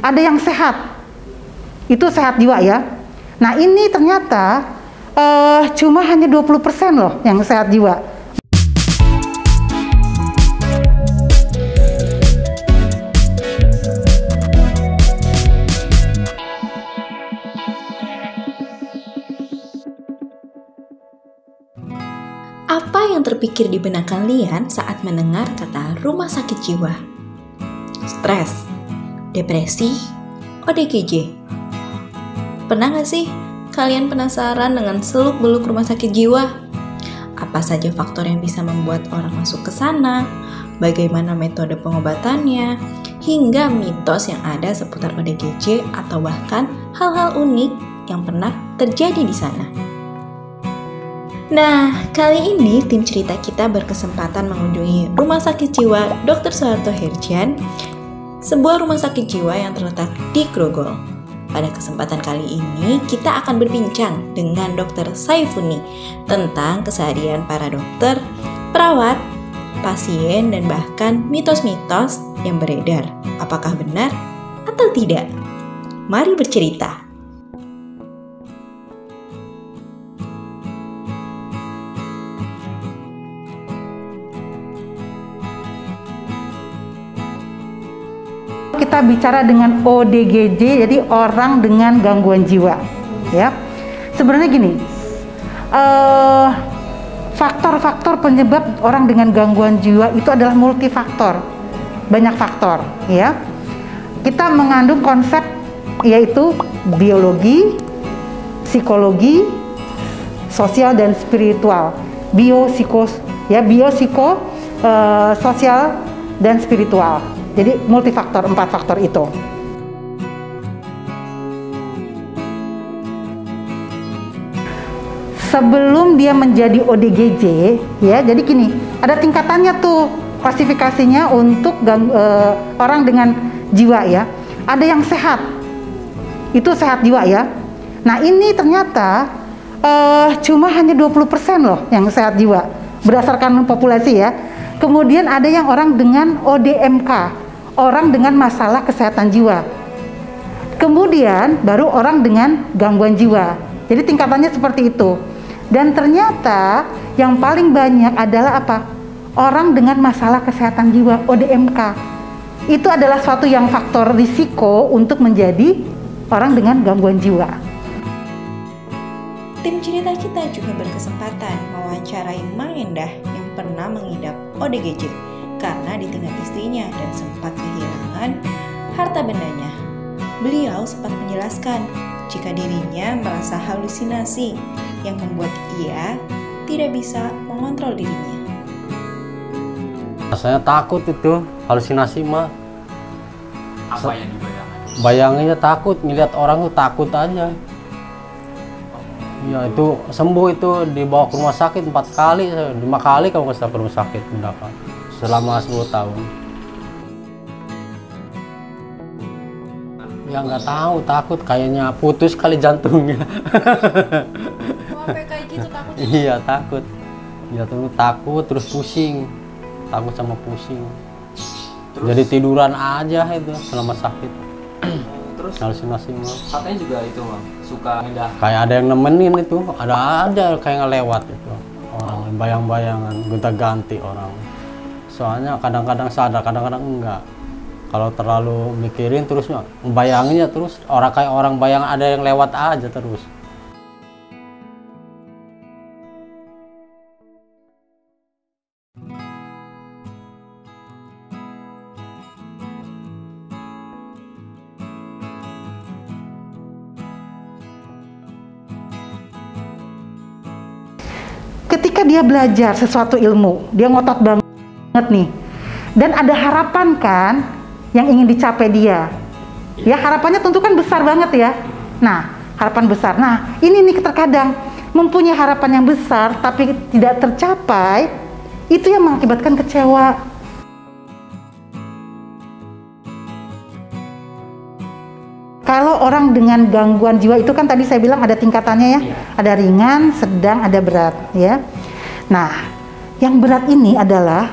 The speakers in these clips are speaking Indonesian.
ada yang sehat, itu sehat jiwa ya. Nah ini ternyata cuma hanya 20% loh yang sehat jiwa. Apa yang terpikir di benak kalian saat mendengar kata rumah sakit jiwa? Stres, depresi, ODGJ. Pernah gak sih kalian penasaran dengan seluk-beluk rumah sakit jiwa? Apa saja faktor yang bisa membuat orang masuk ke sana? Bagaimana metode pengobatannya? Hingga mitos yang ada seputar ODGJ atau bahkan hal-hal unik yang pernah terjadi di sana. Nah, kali ini tim cerita kita berkesempatan mengunjungi Rumah Sakit Jiwa Dr. Soeharto Herdian, sebuah rumah sakit jiwa yang terletak di Grogol. Pada kesempatan kali ini, kita akan berbincang dengan Dr. Saifuni tentang keseharian para dokter, perawat, pasien, dan bahkan mitos-mitos yang beredar. Apakah benar atau tidak? Mari bercerita. Kita bicara dengan ODGJ, jadi orang dengan gangguan jiwa, ya. Sebenarnya gini, faktor-faktor penyebab orang dengan gangguan jiwa itu adalah multifaktor, banyak faktor, ya. Kita mengandung konsep yaitu biologi, psikologi, sosial dan spiritual, sosial dan spiritual. Jadi multifaktor, 4 faktor itu. Sebelum dia menjadi ODGJ, ya, jadi gini, ada tingkatannya tuh klasifikasinya untuk orang dengan jiwa ya. Ada yang sehat, itu sehat jiwa ya. Nah ini ternyata cuma hanya 20% loh yang sehat jiwa berdasarkan populasi ya. Kemudian ada yang orang dengan ODMK, orang dengan masalah kesehatan jiwa. Kemudian baru orang dengan gangguan jiwa. Jadi tingkatannya seperti itu. Dan ternyata yang paling banyak adalah apa? Orang dengan masalah kesehatan jiwa, ODMK. Itu adalah suatu yang faktor risiko untuk menjadi orang dengan gangguan jiwa. Tim cerita kita juga berkesempatan mewawancarai Mang Endah yang pernah mengidap ODGJ karena ditinggal istrinya dan sempat kehilangan harta bendanya. Beliau sempat menjelaskan jika dirinya merasa halusinasi yang membuat ia tidak bisa mengontrol dirinya. Rasanya takut itu, halusinasi mah. Apa yang dibayangkan? Bayanginnya takut, ngeliat orang tuh takut aja. Ya itu sembuh, itu dibawa ke rumah sakit 5 kali kalau nggak salah ke rumah sakit mendapat selama 10 tahun. Ya nggak tahu, takut kayaknya putus kali jantungnya. Sampai kayak gitu takut? Iya takut, jatuh takut terus pusing, takut sama pusing. Terus? Jadi tiduran aja itu selama sakit. Terus halusinasi mah. katanya juga itu Bang, suka ngedah. Kayak ada yang nemenin itu, ada kayak ngelewat itu orang, bayang-bayangan, gonta-ganti orang. Soalnya kadang-kadang sadar, kadang-kadang enggak. Kalau terlalu mikirin terus bayanginnya terus orang kayak orang bayang ada yang lewat aja terus. Ketika dia belajar sesuatu ilmu, dia ngotot banget nih, dan ada harapan kan yang ingin dicapai dia. Ya harapannya tentu kan besar banget ya. Nah harapan besar. Nah ini nih terkadang mempunyai harapan yang besar tapi tidak tercapai, itu yang mengakibatkan kecewa. Kalau orang dengan gangguan jiwa itu kan tadi saya bilang ada tingkatannya ya, ada ringan, sedang, ada berat ya. Nah, yang berat ini adalah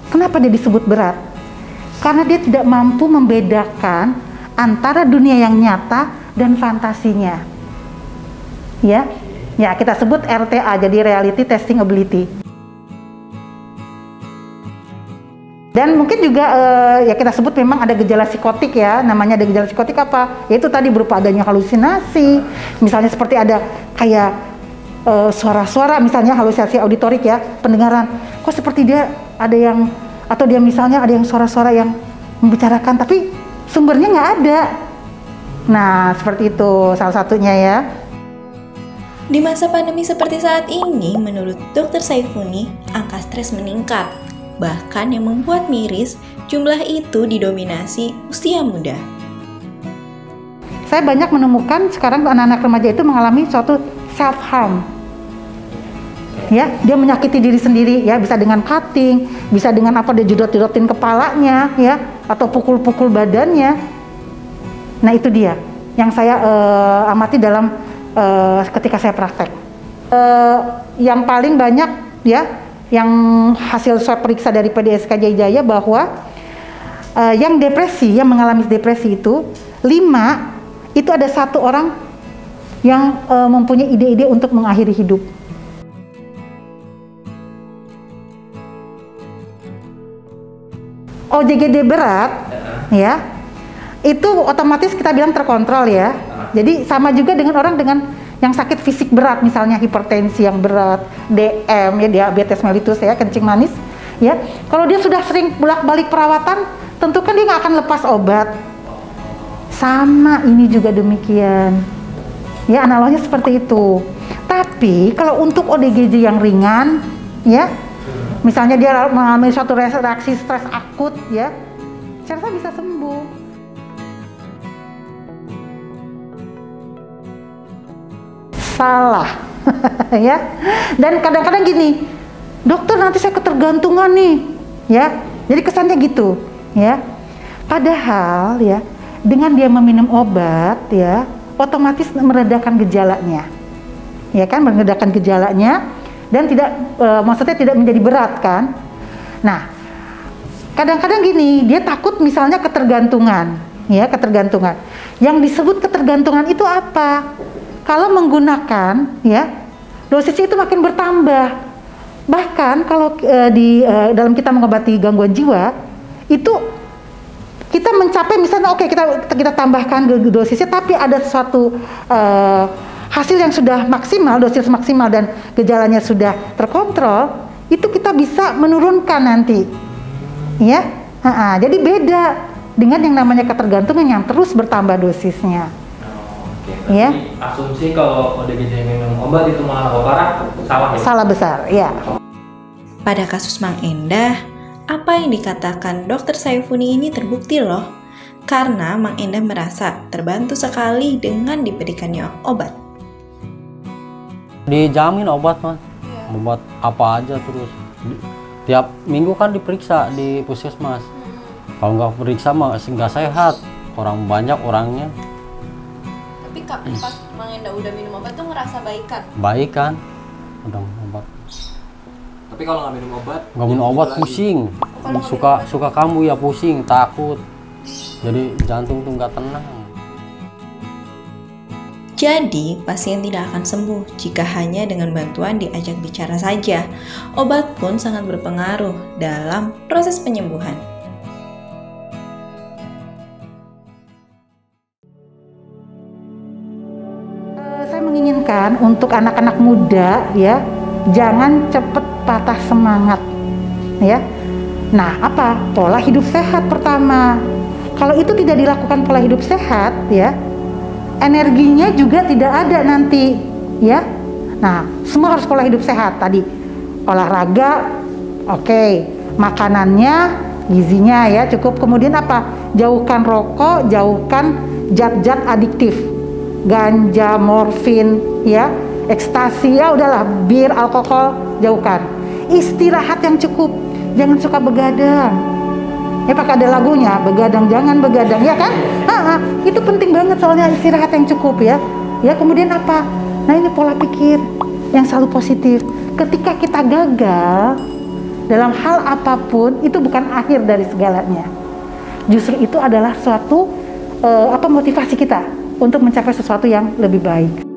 kenapa dia disebut berat? Karena dia tidak mampu membedakan antara dunia yang nyata dan fantasinya. Ya, kita sebut RTA, jadi Reality Testing Ability. Dan mungkin juga ya kita sebut memang ada gejala psikotik ya, namanya ada gejala psikotik apa? Yaitu tadi berupa adanya halusinasi, misalnya seperti ada kayak suara-suara, misalnya halusinasi auditorik ya, pendengaran. Kok seperti dia ada yang, atau dia misalnya ada yang suara-suara yang membicarakan tapi sumbernya nggak ada. Nah, seperti itu salah satunya ya. Di masa pandemi seperti saat ini, menurut Dr. Saifuni, angka stres meningkat. Bahkan yang membuat miris, jumlah itu didominasi usia muda. Saya banyak menemukan sekarang anak-anak remaja itu mengalami suatu self-harm. Ya, dia menyakiti diri sendiri ya, bisa dengan cutting, bisa dengan apa, dia jedot-jedotin kepalanya ya, atau pukul-pukul badannya. Nah, itu dia yang saya amati dalam ketika saya praktek. Yang paling banyak ya, yang hasil swab periksa dari PDSK Jaya bahwa yang depresi, yang mengalami depresi itu 5, itu ada 1 orang yang mempunyai ide-ide untuk mengakhiri hidup. OJGD berat ya, itu otomatis kita bilang terkontrol ya. Jadi sama juga dengan orang dengan yang sakit fisik berat, misalnya hipertensi yang berat, DM ya, diabetes mellitus ya, kencing manis ya. Kalau dia sudah sering bolak-balik perawatan, tentu kan dia nggak akan lepas obat. Sama ini juga demikian. Ya, analoginya seperti itu. Tapi kalau untuk ODGJ yang ringan ya, misalnya dia mengalami suatu reaksi stres akut ya, saya rasa bisa sembuh. Salah ya. Dan kadang-kadang gini, dokter nanti saya ketergantungan nih ya, jadi kesannya gitu ya. Padahal ya, dengan dia meminum obat ya, otomatis meredakan gejalanya ya kan, meredakan gejalanya dan tidak maksudnya tidak menjadi berat kan. Nah, kadang-kadang gini, dia takut misalnya ketergantungan ya, ketergantungan. Yang disebut ketergantungan itu apa? Kalau menggunakan ya, dosisnya itu makin bertambah. Bahkan kalau dalam kita mengobati gangguan jiwa itu kita mencapai misalnya oke, kita tambahkan dosisnya, tapi ada suatu hasil yang sudah maksimal, dosis maksimal dan gejalanya sudah terkontrol, itu kita bisa menurunkan nanti ya. Jadi beda dengan yang namanya ketergantungan yang terus bertambah dosisnya. Oke, ya. Asumsi kalau ODGJ minum obat itu malah parah, salah ya? Salah besar, ya. Pada kasus Mang Endah, apa yang dikatakan Dr. Saifuni ini terbukti loh. Karena Mang Endah merasa terbantu sekali dengan diberikannya obat. Dijamin obat, Mas. Obat apa aja terus. Tiap minggu kan diperiksa di puskesmas. Kalau nggak periksa mah nggak sehat. Orang banyak orangnya. Tapi pas Mang Endah udah minum obat tuh ngerasa baikan? Baik kan, udah obat. Tapi kalau nggak minum obat? Nggak minum obat pusing. Suka kamu ya pusing, takut. Jadi jantung tuh nggak tenang. Jadi, pasien tidak akan sembuh jika hanya dengan bantuan diajak bicara saja. Obat pun sangat berpengaruh dalam proses penyembuhan. Saya menginginkan untuk anak-anak muda ya, jangan cepet patah semangat ya. Nah, apa? Pola hidup sehat pertama. Kalau itu tidak dilakukan pola hidup sehat ya, energinya juga tidak ada nanti ya. Nah, semua harus pola hidup sehat tadi. Olahraga, oke. Makanannya, gizinya ya cukup. Kemudian apa? Jauhkan rokok, jauhkan zat-zat adiktif. Ganja, morfin, ya, ekstasi, ya udahlah, bir, alkohol, jauhkan. Istirahat yang cukup, jangan suka begadang. Ya pakai ada lagunya, begadang jangan begadang, ya kan? Itu penting banget soalnya istirahat yang cukup ya. Ya kemudian apa? Nah ini pola pikir yang selalu positif. Ketika kita gagal dalam hal apapun, itu bukan akhir dari segalanya. Justru itu adalah suatu apa motivasi kita untuk mencapai sesuatu yang lebih baik.